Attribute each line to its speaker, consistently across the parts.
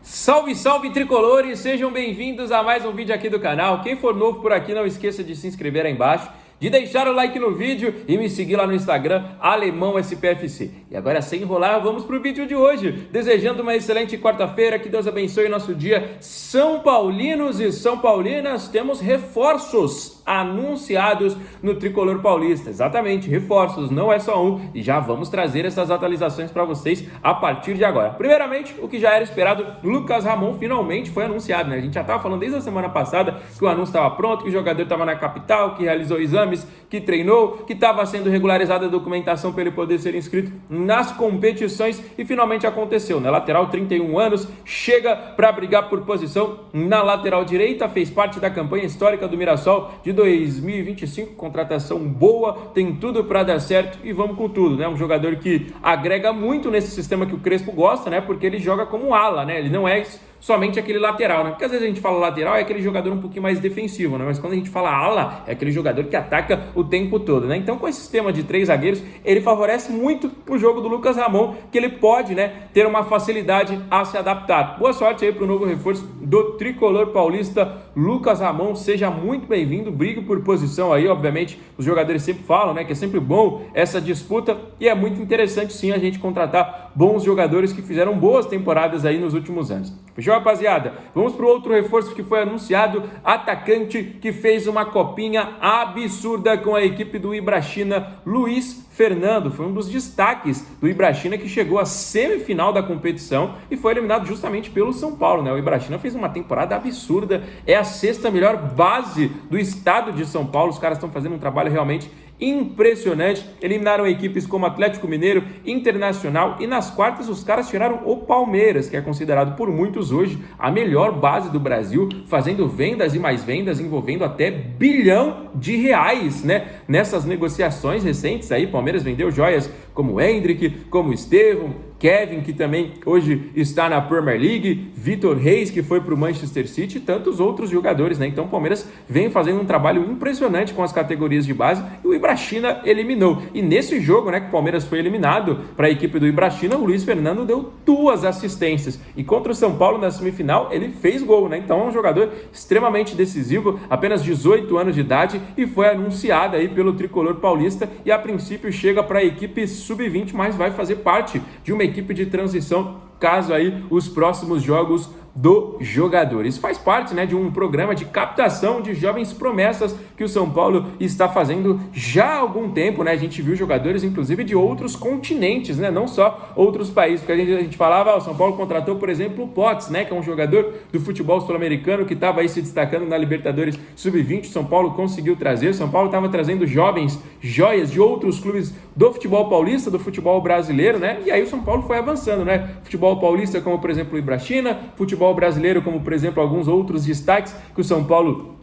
Speaker 1: Salve, salve tricolores, sejam bem-vindos a mais um vídeo aqui do canal. Quem for novo por aqui, não esqueça de se inscrever aí embaixo, de deixar o like no vídeo e me seguir lá no Instagram, AlemãoSPFC. E agora, sem enrolar, vamos pro vídeo de hoje. Desejando uma excelente quarta-feira, que Deus abençoe o nosso dia. São Paulinos e São Paulinas, temos reforços anunciados no Tricolor Paulista. Exatamente, reforços, não é só um. E já vamos trazer essas atualizações para vocês a partir de agora. Primeiramente, o que já era esperado, Lucas Ramon finalmente foi anunciado, né? A gente já estava falando desde a semana passada que o anúncio estava pronto, que o jogador estava na capital, que realizou exames, que treinou, que estava sendo regularizada a documentação para ele poder ser inscrito nas competições e finalmente aconteceu, né? Lateral, 31 anos, chega para brigar por posição na lateral direita, fez parte da campanha histórica do Mirassol de 2025, contratação boa, tem tudo para dar certo e vamos com tudo, né? Um jogador que agrega muito nesse sistema que o Crespo gosta, né? Porque ele joga como ala, né? Ele não é somente aquele lateral, né? Porque às vezes a gente fala lateral, é aquele jogador um pouquinho mais defensivo, né? Mas quando a gente fala ala, é aquele jogador que ataca o tempo todo, né? Então, com esse sistema de 3 zagueiros, ele favorece muito o jogo do Lucas Ramon, que ele pode, né, ter uma facilidade a se adaptar. Boa sorte aí para o novo reforço do Tricolor Paulista, Lucas Ramon, seja muito bem-vindo, brigue por posição aí, obviamente, os jogadores sempre falam, né, que é sempre bom essa disputa e é muito interessante sim a gente contratar bons jogadores que fizeram boas temporadas aí nos últimos anos. Fechou, rapaziada? Vamos para o outro reforço que foi anunciado, atacante que fez uma copinha absurda com a equipe do Ibrachina, Luiz Fernando. Foi um dos destaques do Ibrachina que chegou à semifinal da competição e foi eliminado justamente pelo São Paulo, né? O Ibrachina fez uma temporada absurda, é a 6ª melhor base do estado de São Paulo, os caras estão fazendo um trabalho realmente impressionante, eliminaram equipes como Atlético Mineiro, Internacional e nas quartas os caras tiraram o Palmeiras, que é considerado por muitos hoje a melhor base do Brasil, fazendo vendas e mais vendas, envolvendo até R$ 1 bilhão, né? Nessas negociações recentes aí, Palmeiras vendeu joias como Hendrick, como Estevão, Kevin, que também hoje está na Premier League, Vitor Reis, que foi para o Manchester City, e tantos outros jogadores, né? Então o Palmeiras vem fazendo um trabalho impressionante com as categorias de base e o Ibrachina eliminou. E nesse jogo, né, que o Palmeiras foi eliminado para a equipe do Ibrachina, o Luiz Fernando deu 2 assistências. E contra o São Paulo na semifinal, ele fez gol, né? Então é um jogador extremamente decisivo, apenas 18 anos de idade e foi anunciado aí pelo Tricolor Paulista e a princípio chega para a equipe sub-20, mas vai fazer parte de uma equipe de transição, caso aí os próximos jogos do jogador. Isso faz parte, né, de um programa de captação de jovens promessas que o São Paulo está fazendo já há algum tempo, né? A gente viu jogadores, inclusive, de outros continentes, né? Não só outros países, porque a gente falava, o São Paulo contratou, por exemplo, o Potts, né, que é um jogador do futebol sul-americano que estava aí se destacando na Libertadores Sub-20, o São Paulo conseguiu trazer, o São Paulo estava trazendo jovens, joias de outros clubes do futebol paulista, do futebol brasileiro, né? E aí o São Paulo foi avançando, né? Futebol paulista, como por exemplo o Ibrachina, futebol brasileiro, como por exemplo alguns outros destaques que o São Paulo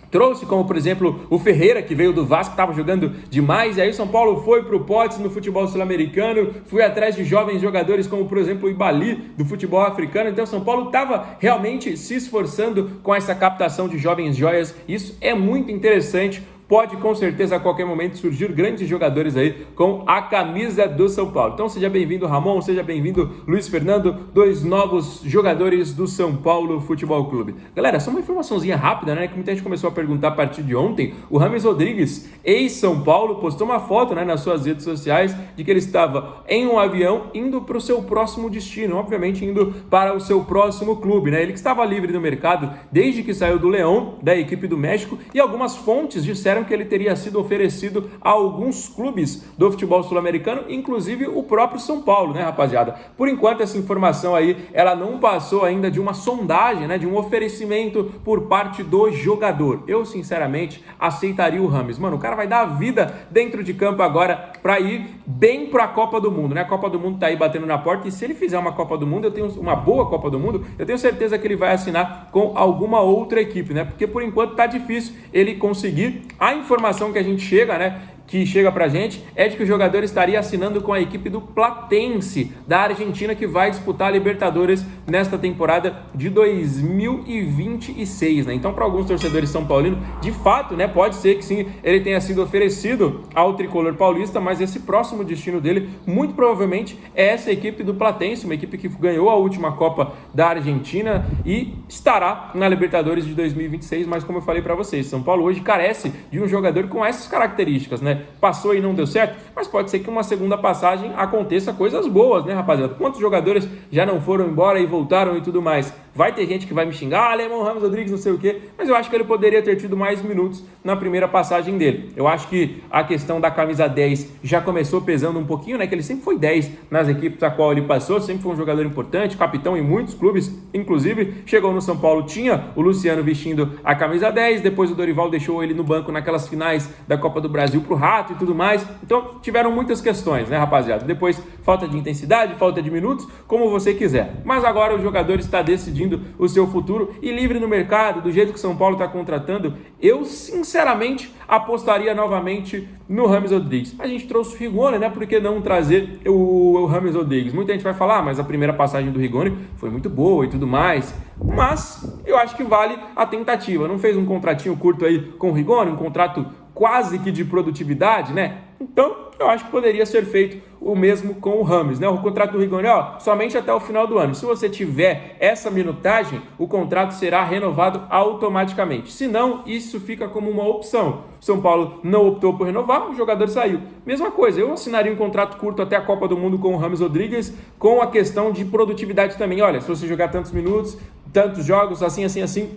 Speaker 1: trouxe, como por exemplo o Ferreira, que veio do Vasco, estava jogando demais, e aí o São Paulo foi para o Potts no futebol sul-americano, foi atrás de jovens jogadores como por exemplo o Ibali do futebol africano. Então o São Paulo estava realmente se esforçando com essa captação de jovens joias, isso é muito interessante. Pode com certeza a qualquer momento surgir grandes jogadores aí com a camisa do São Paulo. Então seja bem-vindo Ramon, seja bem-vindo Luiz Fernando, 2 novos jogadores do São Paulo Futebol Clube. Galera, só uma informaçãozinha rápida, né, que muita gente começou a perguntar a partir de ontem. O Rames Rodrigues, ex-São Paulo, postou uma foto, né, nas suas redes sociais de que ele estava em um avião indo para o seu próximo destino, obviamente indo para o seu próximo clube, né? Ele que estava livre no mercado desde que saiu do León, da equipe do México, e algumas fontes disseram que ele teria sido oferecido a alguns clubes do futebol sul-americano, inclusive o próprio São Paulo, né, rapaziada? Por enquanto, essa informação aí, ela não passou ainda de uma sondagem, né, de um oferecimento por parte do jogador. Eu, sinceramente, aceitaria o Rames. Mano, o cara vai dar a vida dentro de campo agora para ir bem para a Copa do Mundo, né? A Copa do Mundo tá aí batendo na porta e se ele fizer uma Copa do Mundo, uma boa Copa do Mundo, eu tenho certeza que ele vai assinar com alguma outra equipe, né? Porque por enquanto tá difícil ele conseguir. A informação que a gente chega, né, que chega pra gente é de que o jogador estaria assinando com a equipe do Platense, da Argentina, que vai disputar a Libertadores nesta temporada de 2026, né? Então, para alguns torcedores são paulinos, de fato, né, pode ser que sim, ele tenha sido oferecido ao tricolor paulista, mas esse próximo destino dele, muito provavelmente, é essa equipe do Platense, uma equipe que ganhou a última Copa da Argentina e estará na Libertadores de 2026, mas como eu falei para vocês, São Paulo hoje carece de um jogador com essas características, né? Passou e não deu certo, mas pode ser que uma segunda passagem aconteça coisas boas, né, rapaziada? Quantos jogadores já não foram embora e voltaram e tudo mais? Vai ter gente que vai me xingar, Alemão, Ramos Rodrigues, não sei o quê, mas eu acho que ele poderia ter tido mais minutos na primeira passagem dele. Eu acho que a questão da camisa 10 já começou pesando um pouquinho, né, que ele sempre foi 10 nas equipes a qual ele passou, sempre foi um jogador importante, capitão em muitos clubes, inclusive chegou no São Paulo, tinha o Luciano vestindo a camisa 10, depois o Dorival deixou ele no banco naquelas finais da Copa do Brasil pro Rato e tudo mais, então tiveram muitas questões, né, rapaziada? Depois falta de intensidade, falta de minutos, como você quiser, mas agora o jogador está decidindo o seu futuro e livre no mercado, do jeito que São Paulo está contratando, eu sinceramente apostaria novamente no Ramos Rodrigues. A gente trouxe o Rigoni, né? Por que não trazer o Ramos Rodrigues? Muita gente vai falar, mas a primeira passagem do Rigoni foi muito boa e tudo mais, mas eu acho que vale a tentativa. Não fez um contratinho curto aí com o Rigoni, um contrato quase que de produtividade, né? Então, eu acho que poderia ser feito o mesmo com o Rames, né? O contrato do Rigoni, somente até o final do ano. Se você tiver essa minutagem, o contrato será renovado automaticamente. Se não, isso fica como uma opção. São Paulo não optou por renovar, o jogador saiu. Mesma coisa, eu assinaria um contrato curto até a Copa do Mundo com o Ramos Rodrigues, com a questão de produtividade também. Olha, se você jogar tantos minutos, tantos jogos, assim,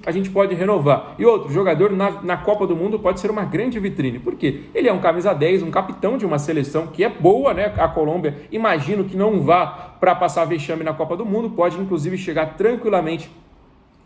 Speaker 1: a gente pode renovar. E outro, jogador na Copa do Mundo pode ser uma grande vitrine. Por quê? Ele é um camisa 10, um capitão de uma seleção que é boa, né? A Colômbia, imagino que não vá para passar vexame na Copa do Mundo, pode inclusive chegar tranquilamente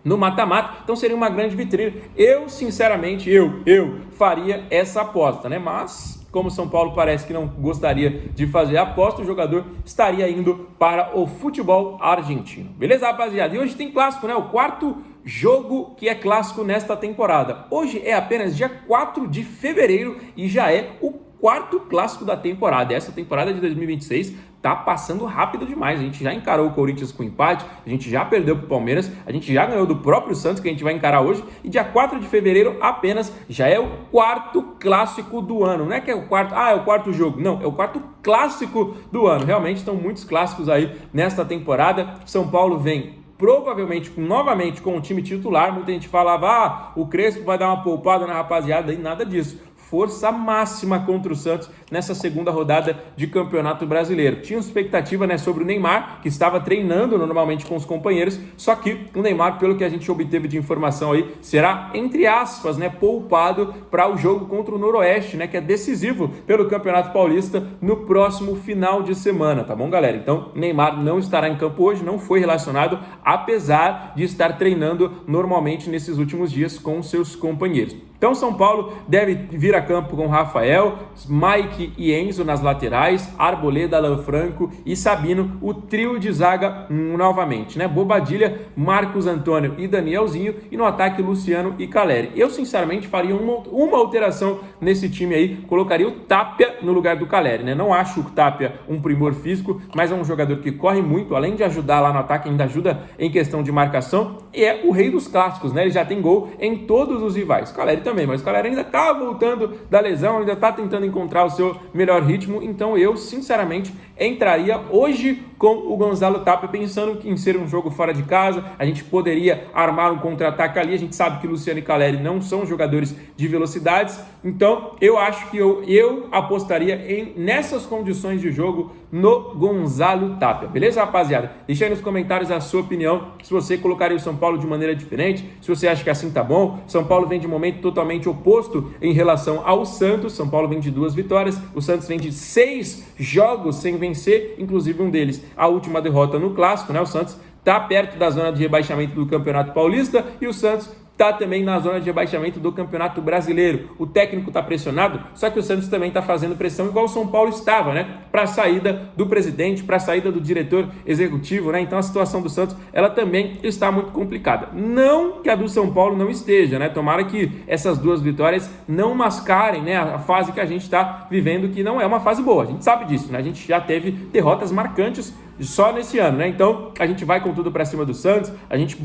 Speaker 1: no mata-mata, então seria uma grande vitrine. Eu, sinceramente, eu faria essa aposta, né? Mas como São Paulo parece que não gostaria de fazer a aposta, o jogador estaria indo para o futebol argentino. Beleza, rapaziada? E hoje tem clássico, né? O quarto jogo que é clássico nesta temporada. Hoje é apenas dia 4 de fevereiro e já é o quarto clássico da temporada. Essa temporada de 2026 tá passando rápido demais. A gente já encarou o Corinthians com empate, a gente já perdeu pro Palmeiras, a gente já ganhou do próprio Santos, que a gente vai encarar hoje, e dia 4 de fevereiro apenas já é o quarto clássico do ano. Não é que é o quarto, é o quarto jogo, não, é o quarto clássico do ano. Realmente estão muitos clássicos aí nesta temporada. São Paulo vem provavelmente, novamente, com o time titular. Muita gente falava, o Crespo vai dar uma poupada na rapaziada, e nada disso. Força máxima contra o Santos nessa segunda rodada de Campeonato Brasileiro. Tinha expectativa, né, sobre o Neymar, que estava treinando normalmente com os companheiros, só que o Neymar, pelo que a gente obteve de informação aí, será, entre aspas, né, poupado para o jogo contra o Noroeste, né, que é decisivo pelo Campeonato Paulista no próximo final de semana, tá bom, galera? Então, Neymar não estará em campo hoje, não foi relacionado, apesar de estar treinando normalmente nesses últimos dias com seus companheiros. Então, São Paulo deve vir a campo com Rafael, Mike e Enzo nas laterais, Arboleda, Alan Franco e Sabino, o trio de zaga novamente, né? Bobadilha, Marcos Antônio e Danielzinho, e no ataque Luciano e Caleri. Eu, sinceramente, faria uma alteração nesse time aí, colocaria o Tapia no lugar do Caleri, né? Não acho o Tapia um primor físico, mas é um jogador que corre muito, além de ajudar lá no ataque, ainda ajuda em questão de marcação, e é o rei dos clássicos, né? Ele já tem gol em todos os rivais. Caleri também, mas o Caleri ainda está voltando da lesão, ainda está tentando encontrar o seu melhor ritmo, então eu, sinceramente, entraria hoje com o Gonzalo Tapia, pensando em ser um jogo fora de casa. A gente poderia armar um contra-ataque ali, a gente sabe que Luciano e Caleri não são jogadores de velocidades, então eu acho que eu apostaria nessas condições de jogo no Gonzalo Tapia, beleza, rapaziada? Deixa aí nos comentários a sua opinião, se você colocaria o São Paulo de maneira diferente, se você acha que assim tá bom. São Paulo vem de um momento totalmente oposto em relação ao Santos. São Paulo vem de 2 vitórias, o Santos vem de 6 jogos sem vencer, inclusive um deles, a última derrota no Clássico, né? O Santos está perto da zona de rebaixamento do Campeonato Paulista e o Santos está também na zona de rebaixamento do Campeonato Brasileiro. O técnico está pressionado, só que o Santos também está fazendo pressão, igual o São Paulo estava, né? Para a saída do presidente, para a saída do diretor executivo, né? Então a situação do Santos, ela também está muito complicada. Não que a do São Paulo não esteja, né? Tomara que essas duas vitórias não mascarem, né, a fase que a gente está vivendo, que não é uma fase boa. A gente sabe disso, né? A gente já teve derrotas marcantes só nesse ano, né? Então a gente vai com tudo para cima do Santos. A gente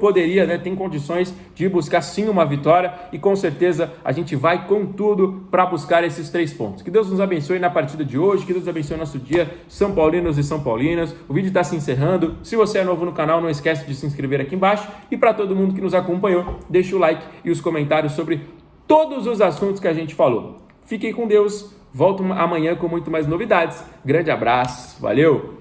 Speaker 1: poderia, né, tem condições de buscar sim uma vitória e com certeza a gente vai com tudo para buscar esses 3 pontos. Que Deus nos abençoe na partida de hoje, que Deus abençoe o nosso dia, São Paulinos e São Paulinas. O vídeo está se encerrando. Se você é novo no canal, não esquece de se inscrever aqui embaixo, e para todo mundo que nos acompanhou, deixa o like e os comentários sobre todos os assuntos que a gente falou. Fiquem com Deus. Volto amanhã com muito mais novidades. Grande abraço. Valeu!